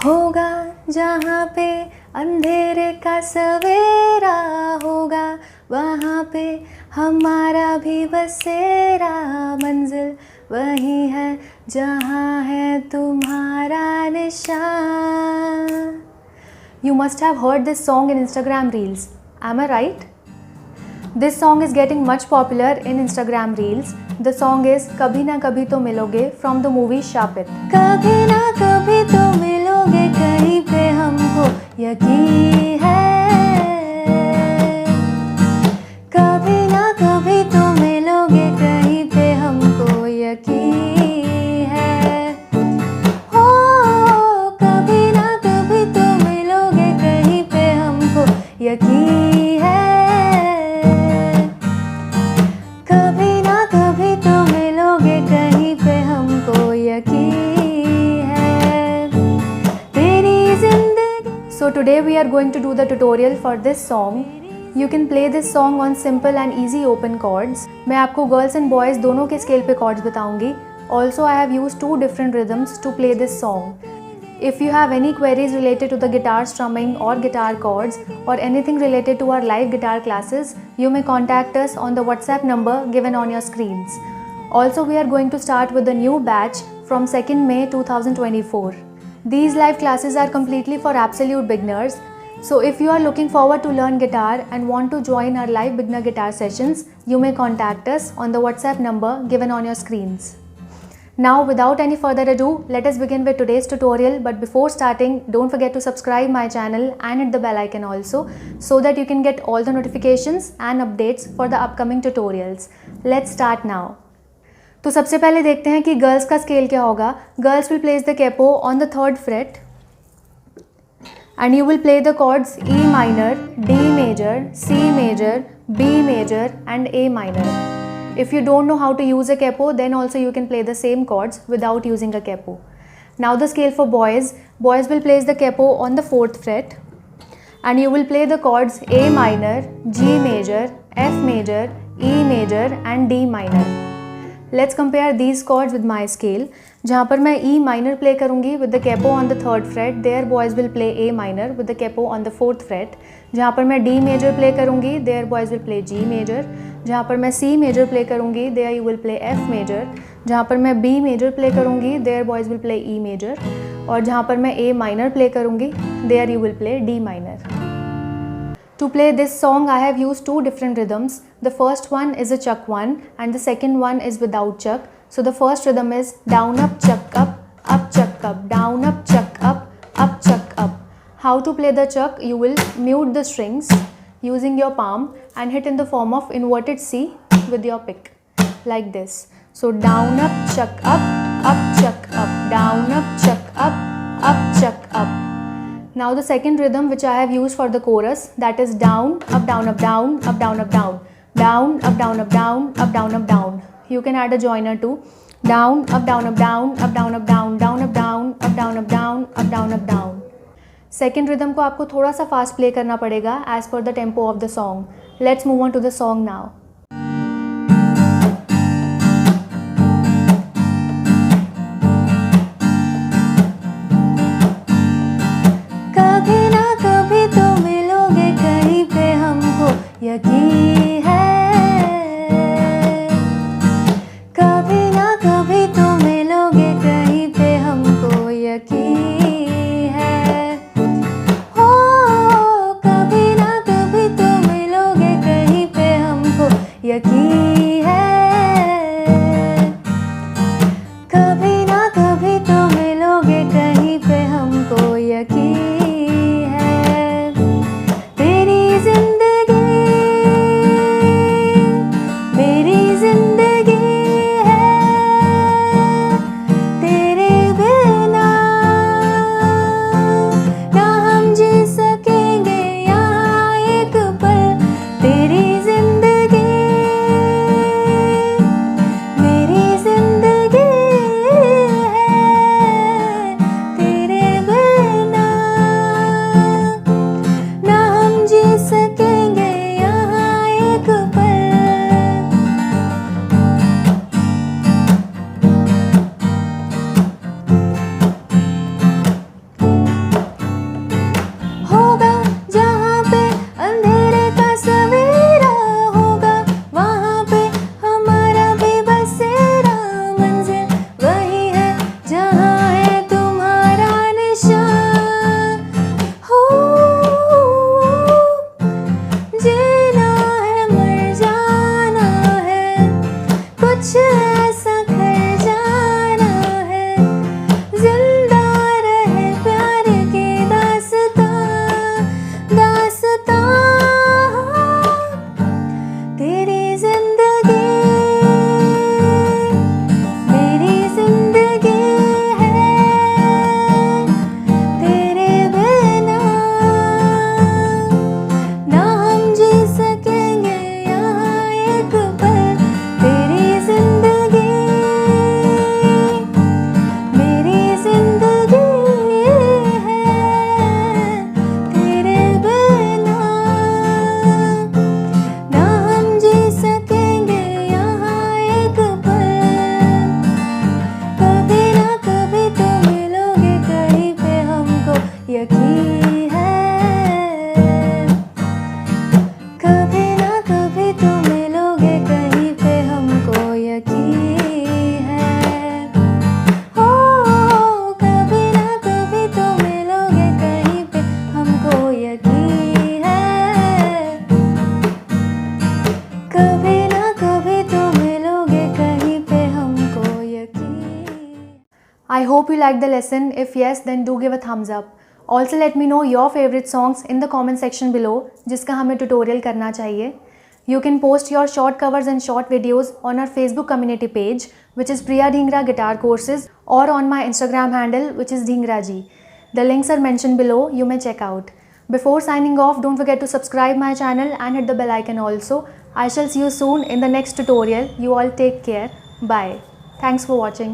होगा जहाँ पे अंधेरे का सवेरा होगा, वहाँ पे हमारा भी बसेरा। मंजिल वही है जहाँ है तुम्हारा निशान। You must have heard this song in Instagram Reels. Am I right? This song is getting much popular in Instagram Reels. The song is कभी ना कभी तो मिलोगे from the movie Shapit. कभी ना कभी तो मिलोगे, कहीं पे हमको यकीन है। कभी ना कभी तो मिलोगे, कहीं पे हमको यकीन है। हो कभी ना कभी तो मिलोगे, कहीं पे हमको यकीन है। कभी ना कभी तो मिलोगे, कहीं पे हमको यकीन है तेरी जिंदगी। So today we are going to do the tutorial for this song. You can play this song on simple and easy open chords. मैं आपको girls and boys दोनों के scale पे chords बताऊंगी. Also I have used 2 different rhythms to play this song. If you have any queries related to the guitar strumming or guitar chords or anything related to our live guitar classes, you may contact us on the WhatsApp number given on your screens. Also, we are going to start with the new batch from 2nd May 2024. These live classes are completely for absolute beginners. So if you are looking forward to learn guitar and want to join our live beginner guitar sessions, you may contact us on the WhatsApp number given on your screens. Now without any further ado, let us begin with today's tutorial. But before starting, don't forget to subscribe my channel and hit the bell icon also, so that you can get all the notifications and updates for the upcoming tutorials. Let's start now. तो सबसे पहले देखते हैं कि girls का scale क्या होगा. Girls will place the capo on the 3rd fret and you will play the chords E minor, D major, C major, B major and A minor. If you don't know how to use a capo, then also you can play the same chords without using a capo. Now the scale for boys. Boys will place the capo on the 4th fret and you will play the chords A minor, G major, F major, E major and D minor. Let's compare these chords with my scale. जहाँ पर मैं E minor play करूँगी with the capo on the 3rd fret, there boys will play A minor with the capo on the 4th fret. जहाँ पर मैं D major play करूँगी, there boys will play G major. जहाँ पर मैं C major play करूँगी, there you will play F major. जहाँ पर मैं B major play करूँगी, there boys will play E major. और जहाँ पर मैं A minor play करूँगी, there you will play D minor. To play this song, I have used 2 different rhythms. The first one is a chuck one and the second one is without chuck. So the first rhythm is down up chuck up chuck up, down up chuck up chuck up. How to play the chuck? You will mute the strings using your palm and hit in the form of inverted C with your pick like this. So down up chuck up chuck up, down up chuck up chuck up. Now the second rhythm which I have used for the chorus, that is down up down up down up down up down, down up down up down up down up down. You can add a joiner too. Down up down up down up down up down, down up down up down up down up down up down. Second rhythm को आपको थोड़ा सा fast play करना पड़ेगा as per the tempo of the song. Let's move on to the song now. कभी ना कभी तो मिलोगे, कहीं पे हमको यकीन है। कभी ना कभी तो मिलोगे, कहीं पे हमको यकीन है। हो कभी ना कभी तो मिलोगे, कहीं पे हमको hope you liked the lesson. If yes, then do give a thumbs up. Also let me know your favorite songs in the comment section below जिसका हमें tutorial करना चाहिए. You can post your short covers and short videos on our Facebook community page, which is Priya Dhingra Guitar Courses, or on my Instagram handle, which is dhingraji. The links are mentioned below, you may check out. Before signing off, don't forget to subscribe my channel and hit the bell icon also. I shall see you soon in the next tutorial. You all take care. Bye. Thanks for watching.